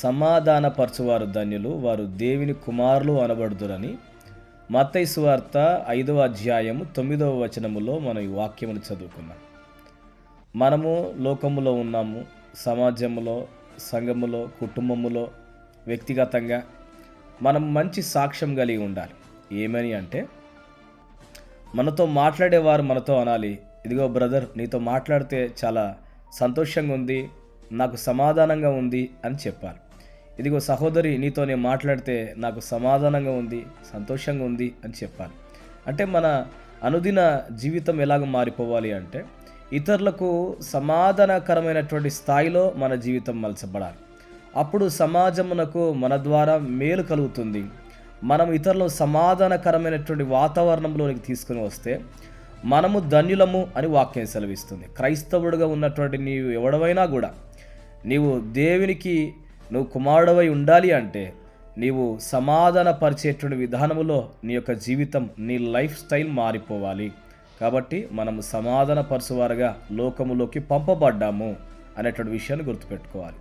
సమాధానపరచువారు ధన్యులు, వారు దేవుని కుమారులు అనబడుదురని మత్తయి సువార్త 5వ అధ్యాయము 9వ వచనములో మనం ఈ వాక్యమును చదువుకున్నాం. మనము లోకములో ఉన్నాము, సమాజంలో, సంఘములో, కుటుంబములో, వ్యక్తిగతంగా మనం మంచి సాక్ష్యం కలిగి ఉండాలి. ఏమని అంటే, మనతో మాట్లాడేవారు మనతో అనాలి, ఇదిగో బ్రదర్, నీతో మాట్లాడితే చాలా సంతోషంగా ఉంది, నాకు సమాధానంగా ఉంది అని చెప్పాలి. ఇదిగో సహోదరి, నీతో నేను మాట్లాడితే నాకు సమాధానంగా ఉంది, సంతోషంగా ఉంది అని చెప్పాలి. అంటే మన అనుదిన జీవితం ఎలాగ మారిపోవాలి అంటే, ఇతరులకు సమాధానకరమైనటువంటి స్థాయిలో మన జీవితం మలచబడాలి. అప్పుడు సమాజమునకు మన ద్వారా మేలు కలుగుతుంది. మనం ఇతరులు సమాధానకరమైనటువంటి వాతావరణంలోనికి తీసుకుని వస్తే మనము ధన్యులము అని వాక్యం సెలవిస్తుంది. క్రైస్తవుడుగా ఉన్నటువంటి నీవు ఎవడవైనా కూడా, నీవు దేవునికి నువ్వు కుమారుడవై ఉండాలి అంటే నీవు సమాధానపరిచేటువంటి విధానములో నీ యొక్క జీవితం, నీ లైఫ్ స్టైల్ మారిపోవాలి. కాబట్టి మనము సమాధానపరచువారుగా లోకములోకి పంపబడ్డాము అనేటువంటి విషయాన్ని గుర్తుపెట్టుకోవాలి.